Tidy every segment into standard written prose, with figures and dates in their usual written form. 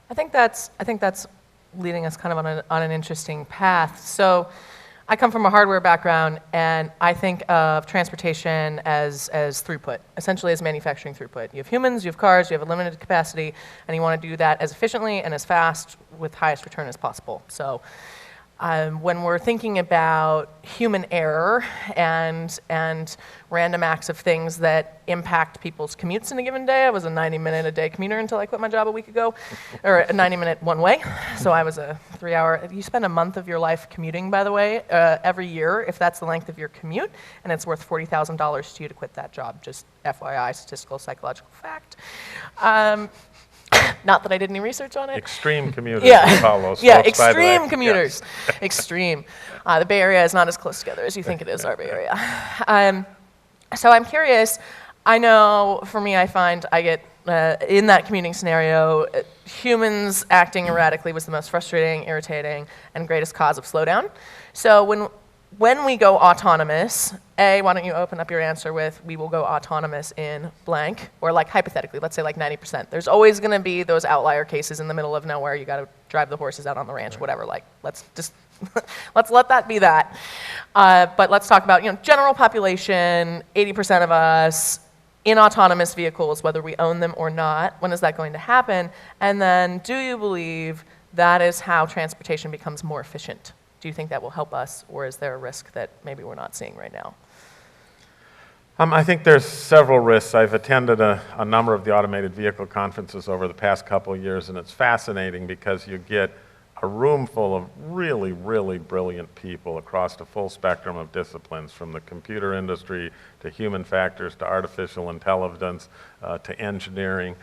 I think that's leading us kind of on an interesting path. So I come from a hardware background, and I think of transportation as throughput, essentially as manufacturing throughput. You have humans, you have cars, you have a limited capacity, and you want to do that as efficiently and as fast with highest return as possible. So when we're thinking about human error and random acts of things that impact people's commutes in a given day, I was a 90-minute-a-day commuter until I quit my job a week ago, or a 90-minute one-way. So I was a 3-hour. You spend a month of your life commuting, by the way, every year, if that's the length of your commute, and it's worth $40,000 to you to quit that job. Just FYI, statistical psychological fact. Not that I did any research on it. Extreme commuters, yeah. Paulos. Yeah, extreme commuters. Yes. Extreme. The Bay Area is not as close together as you think it is, our Bay Area. So I'm curious. I know, for me, I find I get, in that commuting scenario, humans acting erratically was the most frustrating, irritating, and greatest cause of slowdown. So when we go autonomous, why don't you open up your answer with, we will go autonomous in blank, or like hypothetically, let's say like 90%. There's always gonna be those outlier cases in the middle of nowhere, you gotta drive the horses out on the ranch, right. Whatever, like, let's just, let's let that be that. But let's talk about, general population, 80% of us, in autonomous vehicles, whether we own them or not. When is that going to happen? And then, do you believe that is how transportation becomes more efficient? Do you think that will help us, or is there a risk that maybe we're not seeing right now? I think there's several risks. I've attended a number of the automated vehicle conferences over the past couple of years, and it's fascinating because you get a room full of really, really brilliant people across the full spectrum of disciplines, from the computer industry to human factors to artificial intelligence to engineering,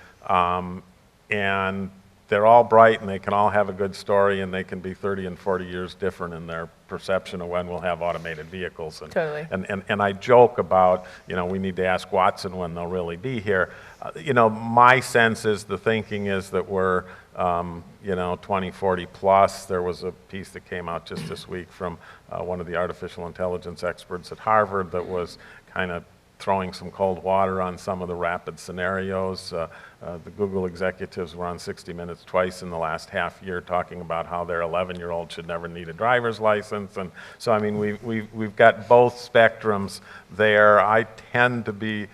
and they're all bright, and they can all have a good story, and they can be 30 and 40 years different in their perception of when we'll have automated vehicles. And, totally. And I joke about, we need to ask Watson when they'll really be here. My sense is the thinking is that we're, 2040 plus. There was a piece that came out just this week from one of the artificial intelligence experts at Harvard that was kind of throwing some cold water on some of the rapid scenarios. The Google executives were on 60 Minutes twice in the last half year talking about how their 11-year-old should never need a driver's license. And so, we've got both spectrums there. I tend to be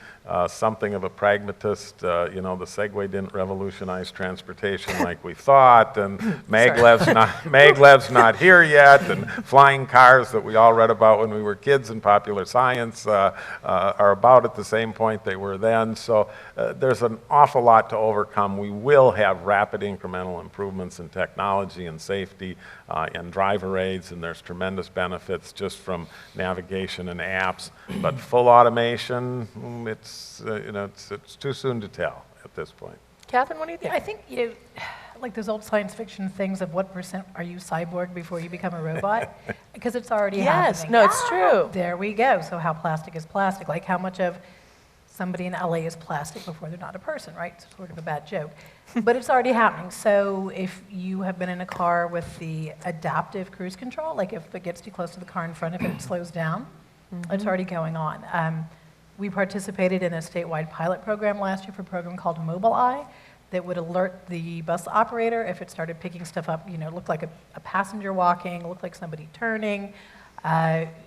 something of a pragmatist. The Segway didn't revolutionize transportation like we thought, and maglev's not here yet, and flying cars that we all read about when we were kids in popular science are about at the same point they were then. So there's an awful lot to overcome. We will have rapid incremental improvements in technology and safety and driver aids, and there's tremendous benefits just from navigation and apps. But full automation, it's too soon to tell at this point. Katharine, what do you think? I think, like those old science fiction things of what percent are you cyborg before you become a robot? Because it's already happening. No, it's true. There we go. So how plastic is plastic? Like how much of somebody in LA is plastic before they're not a person, right? It's sort of a bad joke. But it's already happening. So if you have been in a car with the adaptive cruise control, like if it gets too close to the car in front of it, it slows down. It's already going on. We participated in a statewide pilot program last year for a program called Mobileye that would alert the bus operator if it started picking stuff up, looked like a passenger walking, looked like somebody turning.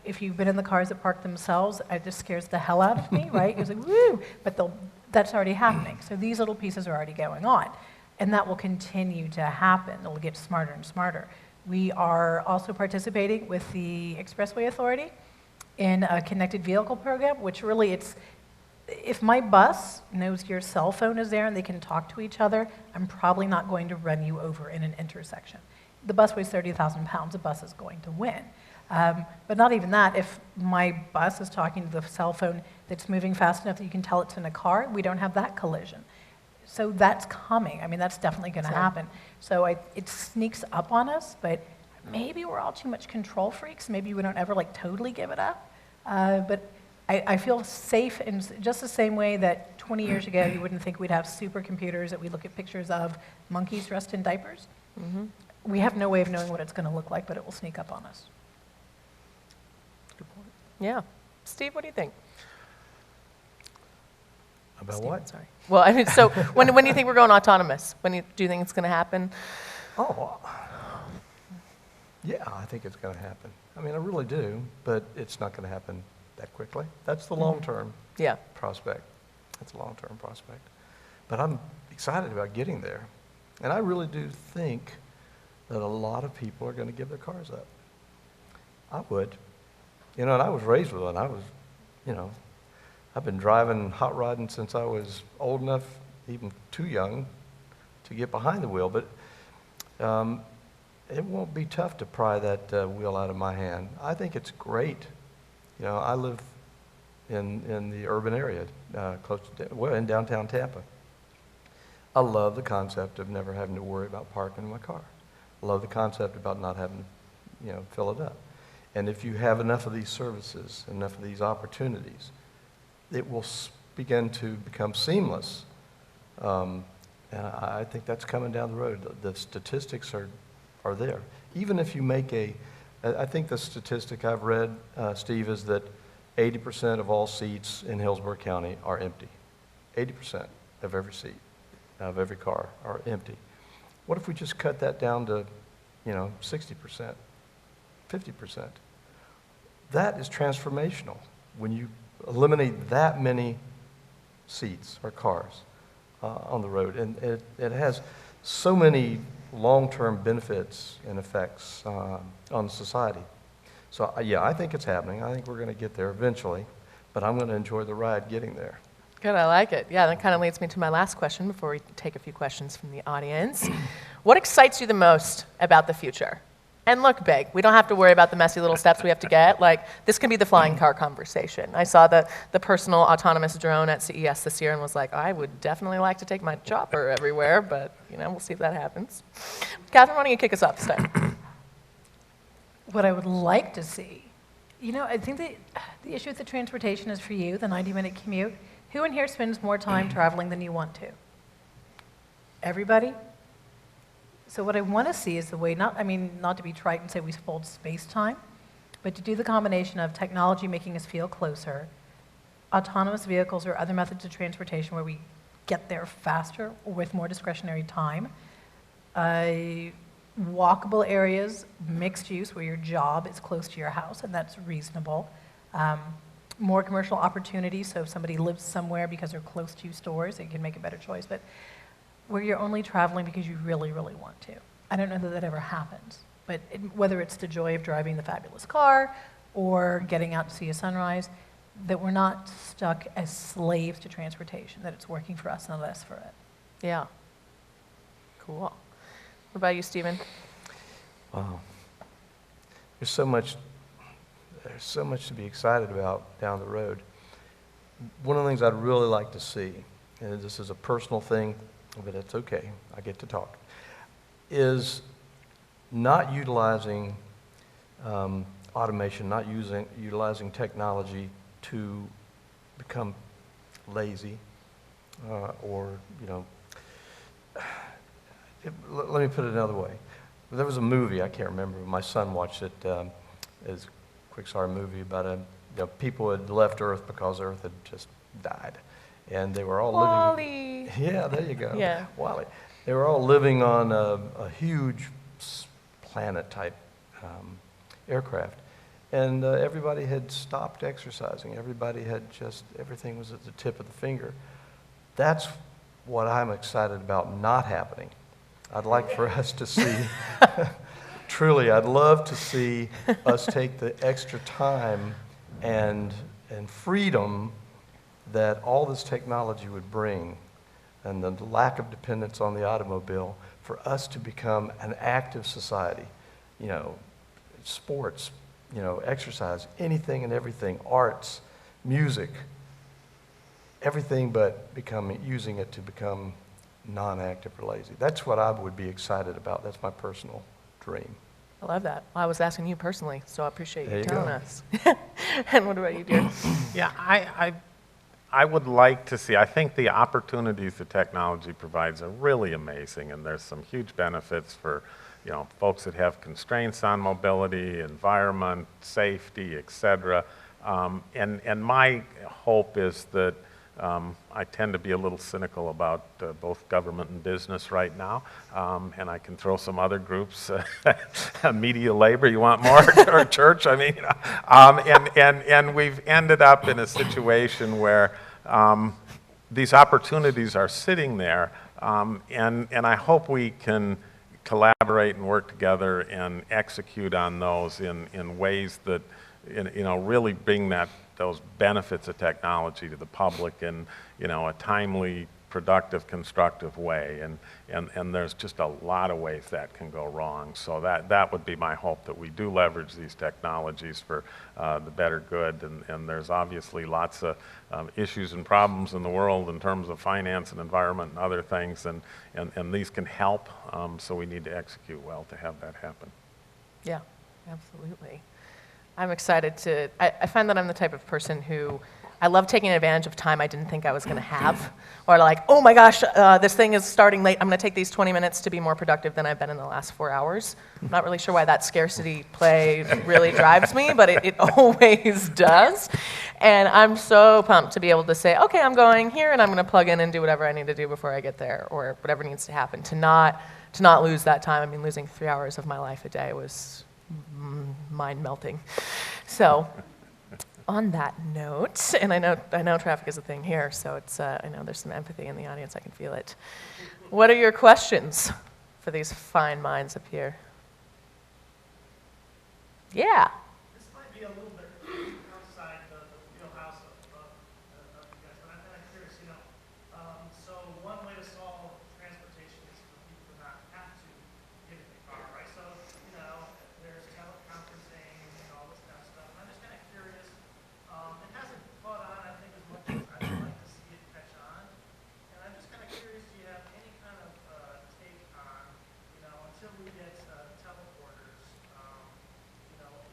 If you've been in the cars that park themselves, it just scares the hell out of me, right? It's like, woo! But that's already happening. So these little pieces are already going on. And that will continue to happen. It'll get smarter and smarter. We are also participating with the Expressway Authority in a connected vehicle program, which really if my bus knows your cell phone is there and they can talk to each other, I'm probably not going to run you over in an intersection. The bus weighs 30,000 pounds, the bus is going to win. But not even that, if my bus is talking to the cell phone that's moving fast enough that you can tell it's in a car, we don't have that collision. So that's coming. That's definitely going to happen. So it sneaks up on us, but maybe we're all too much control freaks. Maybe we don't ever totally give it up. But I feel safe in just the same way that 20 years ago you wouldn't think we'd have supercomputers that we look at pictures of monkeys dressed in diapers. Mm-hmm. We have no way of knowing what it's going to look like, but it will sneak up on us. Good point. Yeah. Steve, what do you think? About Steven, what? sorry. Well, I mean, so when do you think we're going autonomous? Do you think it's going to happen? Oh, yeah, I think it's going to happen. I mean, I really do, but it's not going to happen that quickly. That's the long-term Yeah. prospect. That's a long-term prospect. But I'm excited about getting there. And I really do think that a lot of people are going to give their cars up. I would. You know, and I was raised with one. I've been driving, hot rodding since I was old enough, even too young, to get behind the wheel. But it won't be tough to pry that wheel out of my hand. I think it's great. You know, I live in the urban area, in downtown Tampa. I love the concept of never having to worry about parking my car. I love the concept about not having to, fill it up. And if you have enough of these services, enough of these opportunities, it will begin to become seamless. And I think that's coming down the road. The statistics are there. Even if you make I think the statistic I've read, Steve, is that 80% of all seats in Hillsborough County are empty. 80% of every seat, of every car are empty. What if we just cut that down to, 60%, 50%? That is transformational. When you eliminate that many seats or cars on the road, and it has so many long-term benefits and effects on society. So yeah, I think it's happening. I think we're going to get there eventually, but I'm going to enjoy the ride getting there. Good, I like it. Yeah, that kind of leads me to my last question before we take a few questions from the audience. What excites you the most about the future? And look big. We don't have to worry about the messy little steps we have to get. Like, this can be the flying car conversation. I saw the personal autonomous drone at CES this year and was like, I would definitely like to take my chopper everywhere, but, we'll see if that happens. Katharine, why don't you kick us off this time? What I would like to see, I think the issue with the transportation is for you, the 90-minute commute. Who in here spends more time traveling than you want to? Everybody? So what I want to see is the way, not to be trite and say we fold space-time, but to do the combination of technology making us feel closer, autonomous vehicles or other methods of transportation where we get there faster or with more discretionary time, walkable areas, mixed use where your job is close to your house and that's reasonable, more commercial opportunities, so if somebody lives somewhere because they're close to stores, they can make a better choice, but where you're only traveling because you really, really want to. I don't know that ever happens, but whether it's the joy of driving the fabulous car or getting out to see a sunrise, that we're not stuck as slaves to transportation, that it's working for us, not us for it. Yeah. Cool. What about you, Stephen? Wow. There's so much to be excited about down the road. One of the things I'd really like to see, and this is a personal thing, but it's okay, I get to talk, is not utilizing automation, not utilizing technology to become lazy or, let me put it another way. There was a movie, I can't remember, my son watched it, it's a quick movie about people had left Earth because Earth had just died. And they were all Wall-E. living. Yeah, there you go. Yeah. Wall-E. They were all living on a huge planet-type aircraft, and everybody had stopped exercising. Everybody had everything was at the tip of the finger. That's what I'm excited about not happening. I'd like for us to see. Truly, I'd love to see us take the extra time and freedom that all this technology would bring and the lack of dependence on the automobile for us to become an active society. Sports, exercise, anything and everything, arts, music, everything but using it to become non-active or lazy. That's what I would be excited about. That's my personal dream. I love that. Well, I was asking you personally, so I appreciate There you you telling go. us. And what about you, dear? Yeah, I would like to see, I think the opportunities that technology provides are really amazing, and there's some huge benefits for, folks that have constraints on mobility, environment, safety, et cetera. And my hope is that I tend to be a little cynical about both government and business right now, and I can throw some other groups, media labor, you want more, or church, I mean, and we've ended up in a situation where these opportunities are sitting there, and I hope we can collaborate and work together and execute on those in ways that, really bring those benefits of technology to the public in, a timely, productive, constructive way. And there's just a lot of ways that can go wrong. So that would be my hope, that we do leverage these technologies for the better good. And there's obviously lots of issues and problems in the world in terms of finance and environment and other things. And these can help. So we need to execute well to have that happen. Yeah, absolutely. I'm excited to, I find that I'm the type of person who, I love taking advantage of time I didn't think I was going to have. Or like, oh my gosh, this thing is starting late. I'm going to take these 20 minutes to be more productive than I've been in the last 4 hours. I'm not really sure why that scarcity play really drives me, but it always does. And I'm so pumped to be able to say, okay, I'm going here and I'm going to plug in and do whatever I need to do before I get there, or whatever needs to happen, to not lose that time. I mean, losing 3 hours of my life a day was mind-melting. So, on that note, and I know traffic is a thing here, so it's I know there's some empathy in the audience. I can feel it. What are your questions for these fine minds up here? Yeah. This might be a little bit outside the wheelhouse of you guys, but I'm kind of curious. So one way to solve transportation is for people to not have to get in the car, right? So there's teleconferencing and all this kind of stuff. And I'm just kind of curious. It hasn't caught on, I think, as much as I'd like to see it catch on. And I'm just kind of curious, do you have any kind of take on, until we get teleporters,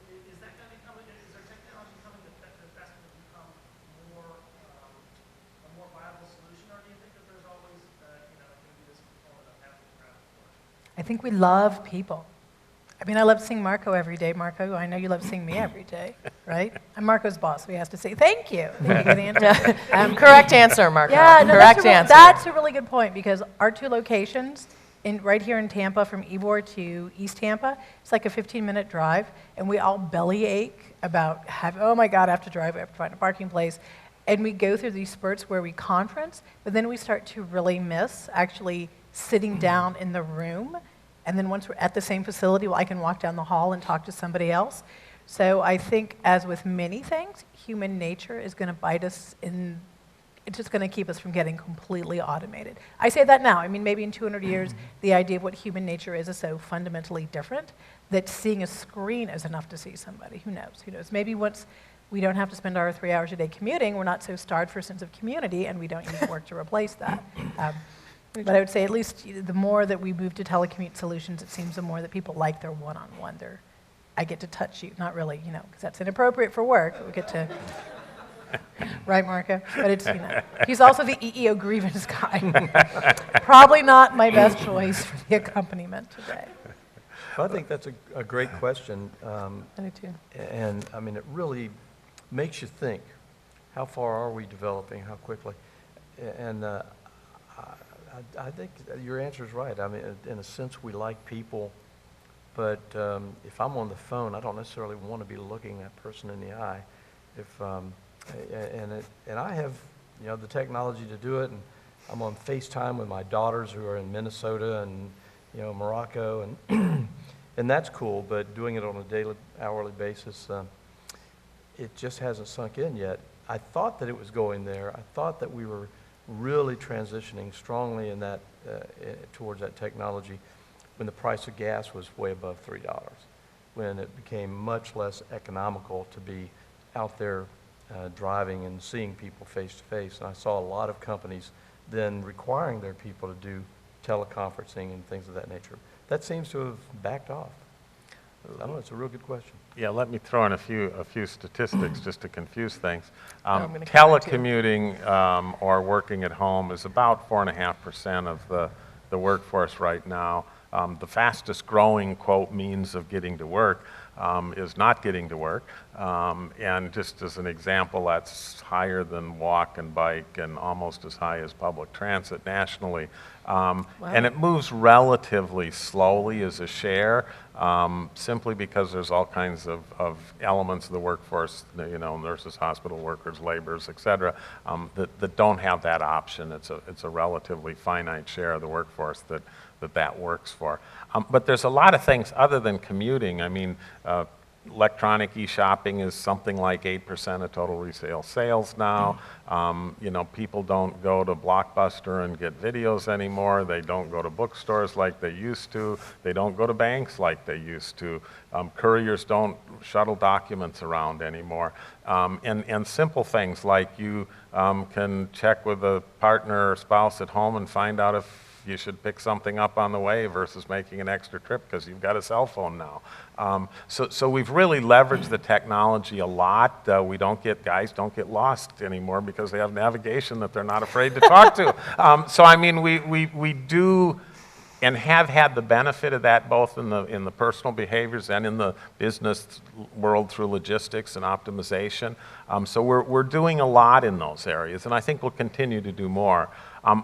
is that going to become, is there technology coming that's going to become a more viable solution, or do you think that there's always, going to be this component of having to travel for it? I think we love people. I mean, I love seeing Marco every day. Marco, I know you love seeing me every day, right? I'm Marco's boss, so he has to say, thank you. Thank you for the answer. Correct answer, Marco. Yeah, no, correct answer. That's a really good point, because our 2 locations, right here in Tampa, from Ybor to East Tampa, it's like a 15-minute drive, and we all bellyache about, oh my God, I have to drive, I have to find a parking place. And we go through these spurts where we conference, but then we start to really miss actually sitting down in the room. And then once we're at the same facility, I can walk down the hall and talk to somebody else. So I think, as with many things, human nature is going to bite us in. It's just going to keep us from getting completely automated. I say that now. I mean, maybe in 200 years, the idea of what human nature is so fundamentally different that seeing a screen is enough to see somebody. Who knows? Who knows? Maybe once we don't have to spend our 3 hours a day commuting, we're not so starved for a sense of community, and we don't use work to replace that. But I would say, at least the more that we move to telecommute solutions, it seems the more that people like their one-on-one. I get to touch you, not really, because that's inappropriate for work. We get to, right, Marco? But it's, he's also the EEO grievance guy. Probably not my best choice for the accompaniment today. Well, I think that's a great question. I do too. And I mean, it really makes you think, how far are we developing, how quickly? And I think your answer is right. I mean, in a sense, we like people, but if I'm on the phone, I don't necessarily want to be looking that person in the eye. And I have, the technology to do it, and I'm on FaceTime with my daughters who are in Minnesota and, Morocco, and and that's cool. But doing it on a daily, hourly basis, it just hasn't sunk in yet. I thought that it was going there. I thought that we were really transitioning strongly in that towards that technology when the price of gas was way above $3, when it became much less economical to be out there driving and seeing people face to face. And I saw a lot of companies then requiring their people to do teleconferencing and things of that nature. That seems to have backed off. I don't know, it's a real good question. Yeah, let me throw in a few statistics just to confuse things. I'm gonna Telecommuting or working at home is about 4.5% of the workforce right now. The fastest growing, quote, means of getting to work. is not getting to work. And just as an example, that's higher than walk and bike and almost as high as public transit nationally. And it moves relatively slowly as a share, simply because there's all kinds of elements of the workforce, you know, nurses, hospital workers, laborers, et cetera, that don't have that option. It's a relatively finite share of the workforce that works for. But there's a lot of things other than commuting. I mean, electronic e-shopping is something like 8% of total resale sales now. You know, people don't go to Blockbuster and get videos anymore. They don't go to bookstores like they used to. They don't go to banks like they used to. Couriers don't shuttle documents around anymore. And simple things like you can check with a partner or spouse at home and find out if you should pick something up on the way versus making an extra trip because you've got a cell phone now. So we've really leveraged the technology a lot. Guys don't get lost anymore because they have navigation that they're not afraid to talk to. So I mean, we do and have had the benefit of that both in the personal behaviors and in the business world through logistics and optimization. So we're doing a lot in those areas, and I think we'll continue to do more.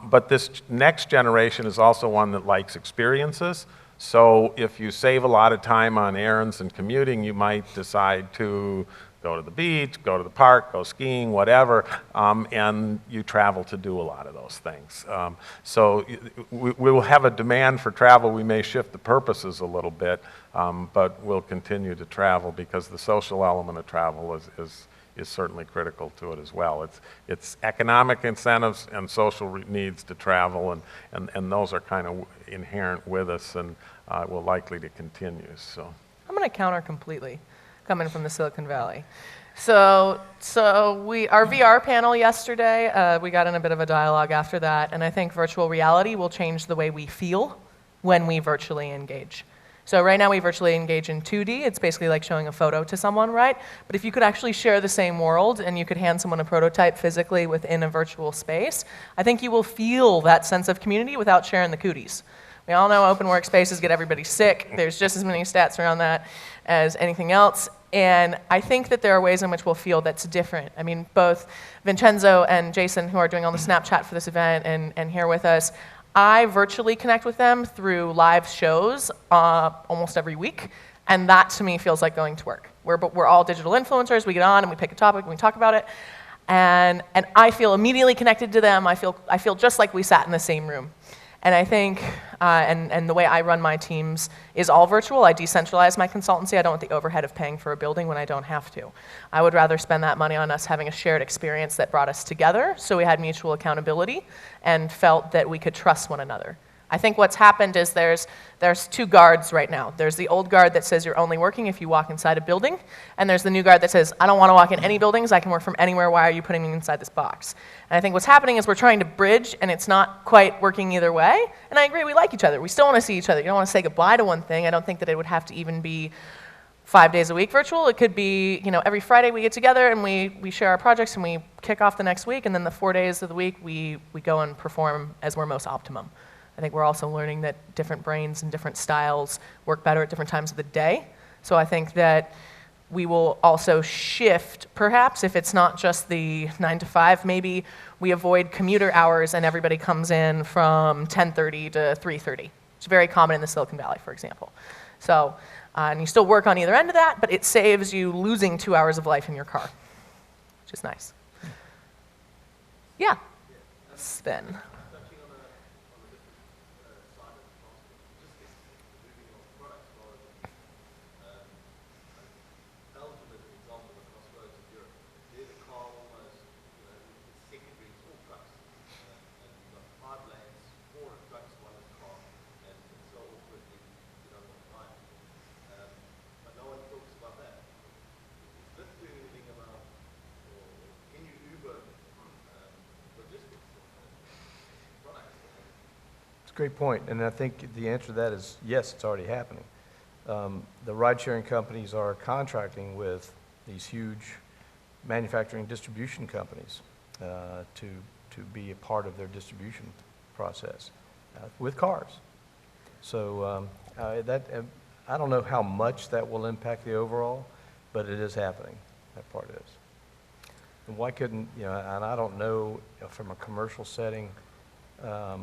But this next generation is also one that likes experiences. So if you save a lot of time on errands and commuting, you might decide to go to the beach, go to the park, go skiing, whatever, and you travel to do a lot of those things. So we will have a demand for travel. We may shift the purposes a little bit, but we'll continue to travel because the social element of travel is certainly critical to it as well. It's economic incentives and social needs to travel, and those are kind of inherent with us and will likely to continue. So I'm going to counter completely, coming from the Silicon Valley. So our VR panel yesterday, we got in a bit of a dialogue after that, and I think virtual reality will change the way we feel when we virtually engage. So right now we virtually engage in 2D. It's basically like showing a photo to someone, right? But if you could actually share the same world and you could hand someone a prototype physically within a virtual space, I think you will feel that sense of community without sharing the cooties. We all know open workspaces get everybody sick. There's just as many stats around that as anything else. And I think that there are ways in which we'll feel that's different. I mean, both Vincenzo and Jason, who are doing all the Snapchat for this event and here with us, I virtually connect with them through live shows almost every week, and that to me feels like going to work. We're all digital influencers. We get on and we pick a topic and we talk about it, and I feel immediately connected to them. I feel just like we sat in the same room. And I think, and the way I run my teams is all virtual. I decentralize my consultancy. I don't want the overhead of paying for a building when I don't have to. I would rather spend that money on us having a shared experience that brought us together so we had mutual accountability and felt that we could trust one another. I think what's happened is there's two guards right now. There's the old guard that says you're only working if you walk inside a building, and there's the new guard that says, I don't want to walk in any buildings, I can work from anywhere, why are you putting me inside this box? And I think what's happening is we're trying to bridge, and it's not quite working either way, and I agree, we like each other. We still want to see each other. You don't want to say goodbye to one thing. I don't think that it would have to even be 5 days a week virtual. It could be, every Friday we get together and we share our projects and we kick off the next week, and then the 4 days of the week we go and perform as we're most optimum. I think we're also learning that different brains and different styles work better at different times of the day. So I think that we will also shift, perhaps, if it's not just the 9 to 5, maybe we avoid commuter hours and everybody comes in from 10:30 to 3:30. It's very common in the Silicon Valley, for example. So, and you still work on either end of that, but it saves you losing 2 hours of life in your car, which is nice. Yeah, Sven. Great point, and I think the answer to that is yes, it's already happening. The ride-sharing companies are contracting with these huge manufacturing distribution companies to be a part of their distribution process with cars. So I don't know how much that will impact the overall, but it is happening. That part is. And why couldn't, you know, and I don't know from a commercial setting, I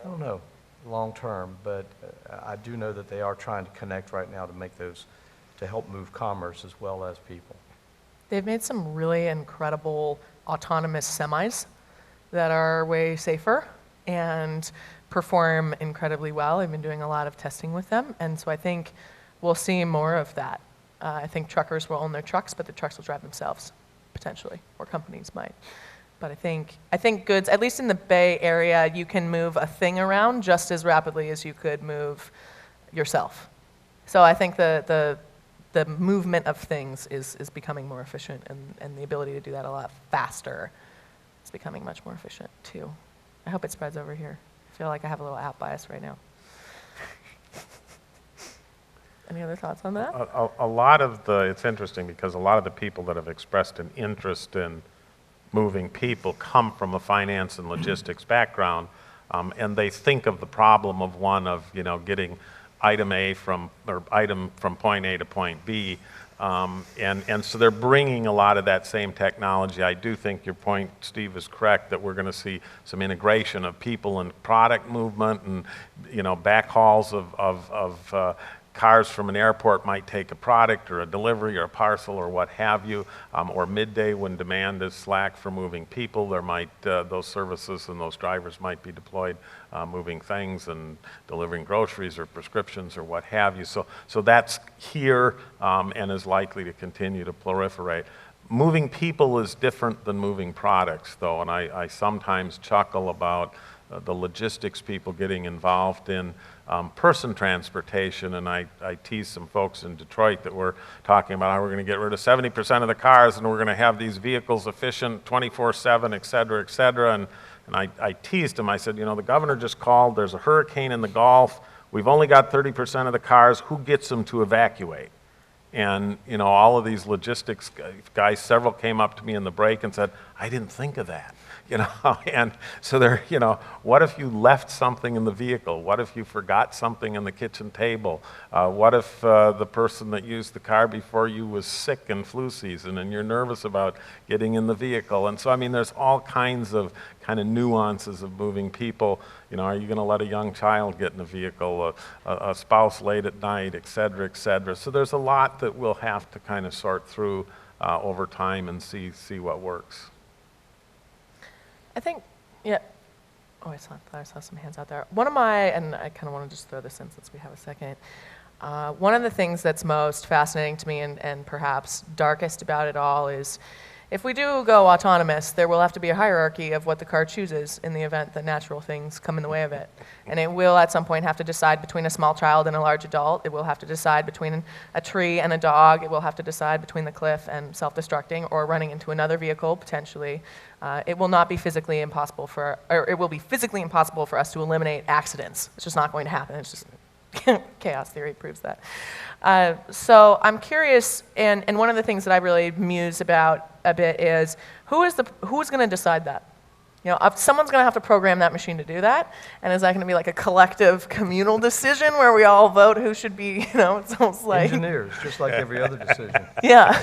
don't know long term, but I do know that they are trying to connect right now to make those, to help move commerce as well as people. They've made some really incredible autonomous semis that are way safer and perform incredibly well. I've been doing a lot of testing with them, and so I think we'll see more of that. I think truckers will own their trucks, but the trucks will drive themselves, potentially, or companies might. But I think goods, at least in the Bay Area, you can move a thing around just as rapidly as you could move yourself. So I think the movement of things is becoming more efficient, and the ability to do that a lot faster is becoming much more efficient, too. I hope it spreads over here. I feel like I have a little app bias right now. Any other thoughts on that? A lot of it's interesting because a lot of the people that have expressed an interest in moving people come from a finance and logistics background, and they think of the problem of getting item from point A to point B, and so they're bringing a lot of that same technology. I do think your point, Steve, is correct that we're going to see some integration of people and product movement, and backhauls of cars from an airport might take a product or a delivery or a parcel or what have you, or midday when demand is slack for moving people, there might, those services and those drivers might be deployed moving things and delivering groceries or prescriptions or what have you. So that's here and is likely to continue to proliferate. Moving people is different than moving products, though, and I sometimes chuckle about the logistics people getting involved in person transportation, and I tease some folks in Detroit that we're talking about how we're going to get rid of 70% of the cars and we're going to have these vehicles efficient 24/7, et cetera, and I teased him. I said, the governor just called, there's a hurricane in the Gulf, we've only got 30% of the cars, who gets them to evacuate? And, all of these logistics guys, several came up to me in the break and said, I didn't think of that. And so what if you left something in the vehicle? What if you forgot something on the kitchen table? What if the person that used the car before you was sick in flu season and you're nervous about getting in the vehicle? And so, there's all kinds of nuances of moving people. Are you going to let a young child get in a vehicle, a spouse late at night, et cetera, et cetera? So there's a lot that we'll have to sort through over time and see what works. I think, yeah. Oh, I saw some hands out there. One of my, and I kind of want to just throw this in since we have a second. One of the things that's most fascinating to me and perhaps darkest about it all is if we do go autonomous, there will have to be a hierarchy of what the car chooses in the event that natural things come in the way of it. And it will at some point have to decide between a small child and a large adult. It will have to decide between a tree and a dog. It will have to decide between the cliff and self-destructing or running into another vehicle, potentially. It will not be physically impossible it will be physically impossible for us to eliminate accidents. It's just not going to happen. It's just chaos theory proves that. So I'm curious, and one of the things that I really muse about a bit is who's going to decide that? Someone's going to have to program that machine to do that, and is that going to be like a collective communal decision where we all vote who should be? It's almost like engineers, just like every other decision. Yeah.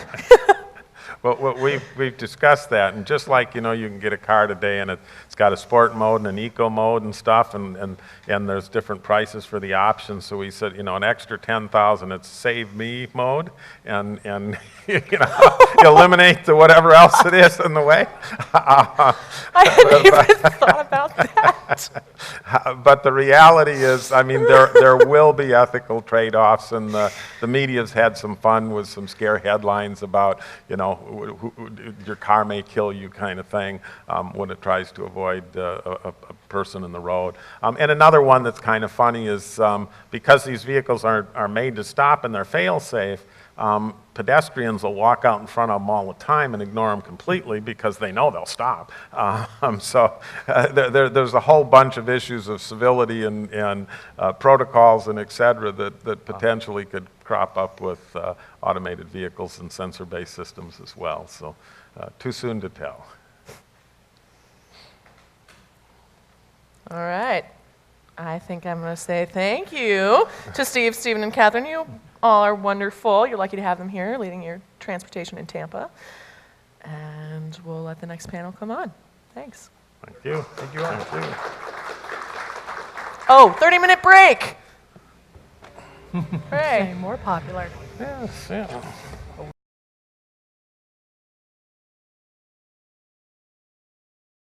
Well, we've discussed that, and just like you can get a car today, and it's got a sport mode and an eco mode and stuff, and there's different prices for the options. So we said, an extra $10,000, it's save me mode, and eliminate the whatever else it is in the way. I hadn't even thought about that. But the reality is, there will be ethical trade-offs, and the media's had some fun with some scare headlines about, your car may kill you kind of thing when it tries to avoid a person in the road. And another one that's kind of funny is because these vehicles are made to stop and they're fail-safe, pedestrians will walk out in front of them all the time and ignore them completely because they know they'll stop. So there's a whole bunch of issues of civility and protocols and et cetera that potentially could crop up with automated vehicles and sensor-based systems as well. So too soon to tell. All right. I think I'm going to say thank you to Steve, Stephen, and Katharine. You all are wonderful. You're lucky to have them here leading your transportation in Tampa. And we'll let the next panel come on. Thanks. Thank you. Thank you. Thank you. Oh, 30-minute break. Hooray. More popular. Yes, yeah.